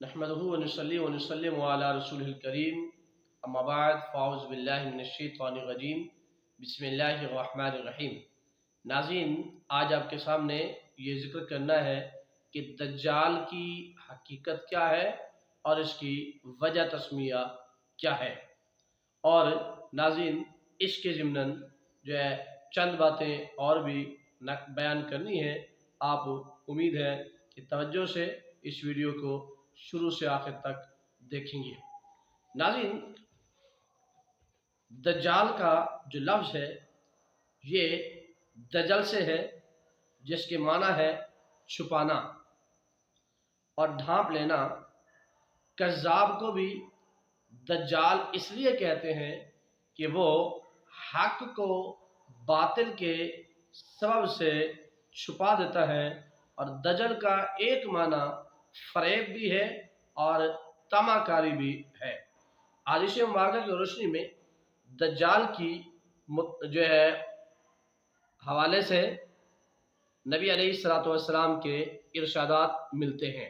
नहमदुहु व नसल्ली व नसल्लिमु अला रसूलिल करीम अम्मा बाद फ़ाऊज़ु बिल्लाहि मिनश शैतानिर रजीम बिस्मिल्लाहिर रहमानिर रहीम। नाज़रीन, आज आपके सामने ये ज़िक्र करना है कि दज्जाल की हकीकत क्या है और इसकी वजह तस्मिया क्या है। और नाज़रीन, इसके ज़िम्नन जो है चंद बातें और भी बयान करनी है। आप उम्मीद है कि तवज्जो से इस वीडियो को शुरू से आखिर तक देखेंगे। नाज़रीन, दज्जाल का जो लफ्ज़ है ये दजल से है, जिसके माना है छुपाना और ढांप लेना। कज़्ज़ाब को भी दज्जाल इसलिए कहते हैं कि वो हक को बातिल के सबब से छुपा देता है। और दजल का एक माना फ़रेब भी है और तमाकारी भी है। हादीस मुबारक की रोशनी में दज्जाल की जो है हवाले से नबी अलैहिस्सलातु वस्सलाम के इरशादात मिलते हैं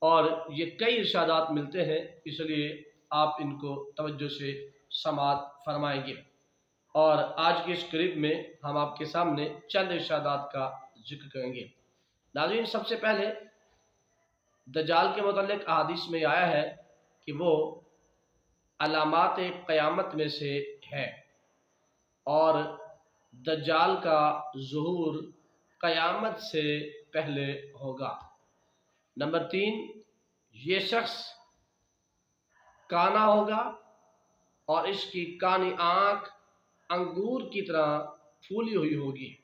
और ये कई इरशादात मिलते हैं, इसलिए आप इनको तवज्जो से समाअत फरमाएंगे। और आज के इस क्लिप में हम आपके सामने चंद इरशादात का जिक्र करेंगे। नाज़रीन, सबसे पहले दज्जाल के मुतल्लिक़ अहादीस में आया है कि वो अलामात क़यामत में से है और दज्जाल का ज़ुहूर क़यामत से पहले होगा। नंबर 3, ये शख्स काना होगा और इसकी कानी आँख अंगूर की तरह फूली हुई होगी।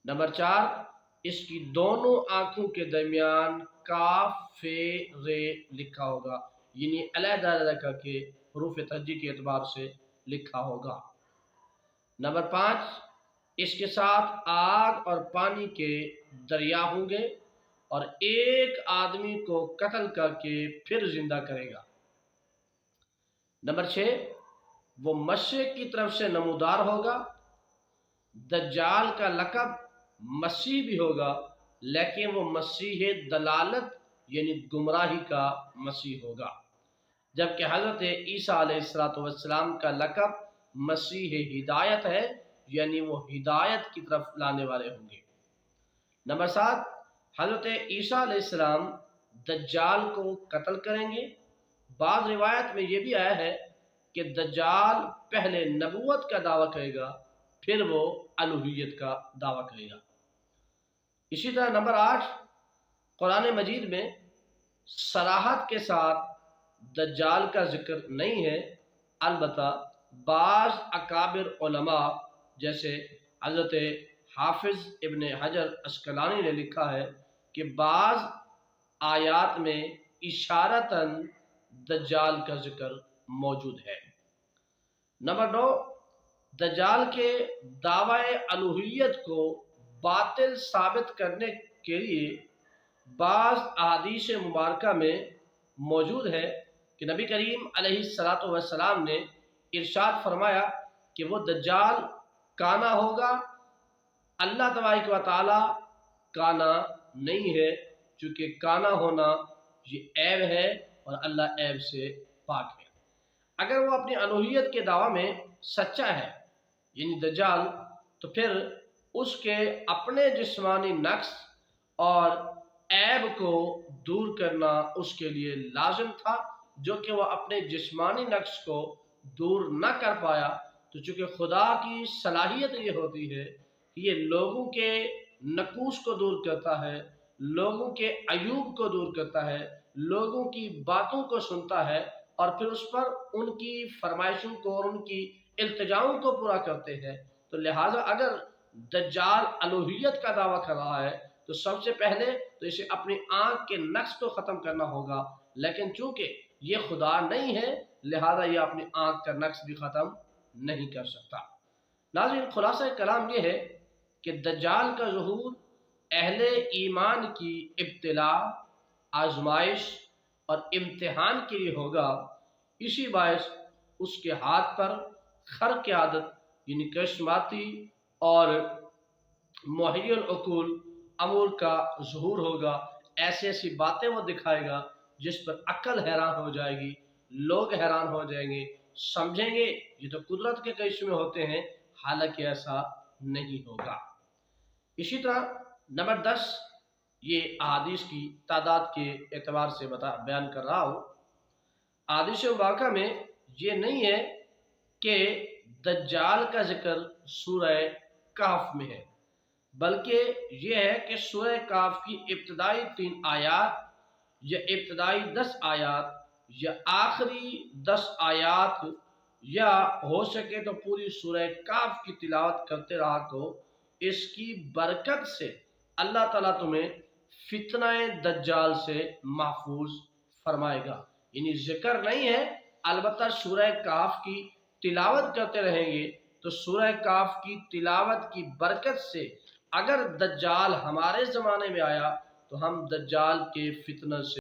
नंबर 4, इसकी दोनों आँखों के दरमियान काफ फे रे लिखा होगा, यानी अलग-अलग करके हरूफ तहज्जी के एतबार से लिखा होगा। नंबर 5, इसके साथ आग और पानी के दरिया होंगे और एक आदमी को कत्ल करके फिर जिंदा करेगा। नंबर 6, वो मशरिक़ की तरफ से नमूदार होगा। दज्जाल का लक़ब मसीह भी होगा, लेकिन वो मसीह दलालत यानी गुमराही का मसीह होगा, जबकि हज़रत ईसा अलैहिस्सलाम का लक़ब मसीह हिदायत है, यानी वो हिदायत की तरफ लाने वाले होंगे। नंबर 7, हज़रत ईसा अलैहिस्सलाम दज्जाल को कत्ल करेंगे। बाद रिवायत में ये भी आया है कि दज्जाल पहले नबूवत का दावा करेगा, फिर वो अलूहियत का दावा करेगा। इसी तरह नंबर 8, कुरान मजीद में सराहत के साथ दज्जाल का जिक्र नहीं है, अलबत्ता बाज़ अकाबिर उलमा जैसे हज़रत हाफिज़ इब्न हजर अस्कलानी ने लिखा है कि बाज़ आयात में इशारतन दज्जाल का जिक्र मौजूद है। नंबर 9, दज्जाल के दावाए अलूहियत को बातिल साबित करने के लिए बाज़ अहादीस मुबारका में मौजूद है कि नबी करीम अलैहिस्सलातु वस्सलाम ने इरशाद फरमाया कि वो दज्जाल काना होगा। अल्लाह तबारक व तआला काना नहीं है, चूँकि काना होना ये ऐब है और अल्लाह ऐब से पाक है। अगर वो अपनी अलूहियत के दावा में सच्चा है यानी दज्जाल, तो फिर उसके अपने जिस्मानी नक्स और ऐब को दूर करना उसके लिए लाजिम था, जो कि वह अपने जिस्मानी नक्स को दूर न कर पाया। तो चूँकि खुदा की सलाहियत ये होती है कि ये लोगों के नकूस को दूर करता है, लोगों के अयूब को दूर करता है, लोगों की बातों को सुनता है और फिर उस पर उनकी फरमाइशों को और उनकी इल्तिजाओं को पूरा करते हैं। तो लिहाजा अगर दज्जाल अलूहियत का दावा कर रहा है तो सबसे पहले तो इसे अपनी आँख के नक्स को ख़त्म करना होगा, लेकिन चूँकि ये खुदा नहीं है लिहाजा ये अपनी आँख का नक्स भी ख़त्म नहीं कर सकता। नाज़रीन, खुलासा कलाम ये है कि दज्जाल का ज़ुहूर अहले ईमान की इब्तिला, आजमाइश और इम्तिहान के लिए होगा। इसी बायस उसके हाथ पर खर की आदत यानी करिश्माती और मुहय्यिल उकूल अमूर का ज़ुहूर होगा। ایسی ایسی باتیں وہ دکھائے گا جس پر عقل حیران ہو جائے گی، لوگ حیران ہو جائیں گے، سمجھیں گے یہ تو قدرت کے کرشمے ہوتے ہیں، حالانکہ ایسا نہیں ہوگا۔ اسی طرح نمبر 10، یہ احادیث کی تعداد کے اعتبار سے بیان کر رہا ہوں۔ احادیث مبارکہ میں یہ نہیں ہے کہ دجال کا ذکر سورہ کہف میں ہے، بلکہ یہ ہے کہ سورہ کہف کی ابتدائی 3 آیات یا ابتدائی 10 آیات یا آخری 10 آیات یا ہو سکے تو پوری سورہ کہف کی تلاوت کرتے رہا تو اس کی برکت سے اللہ تعالیٰ تمہیں فتنہ دجال سے محفوظ فرمائے گا۔ یعنی ذکر نہیں ہے، البتہ سورہ کہف کی تلاوت کرتے رہیں گے تو سورہ کہف کی تلاوت کی برکت سے اگر دجال ہمارے زمانے میں آیا تو ہم دجال کے فتنہ سے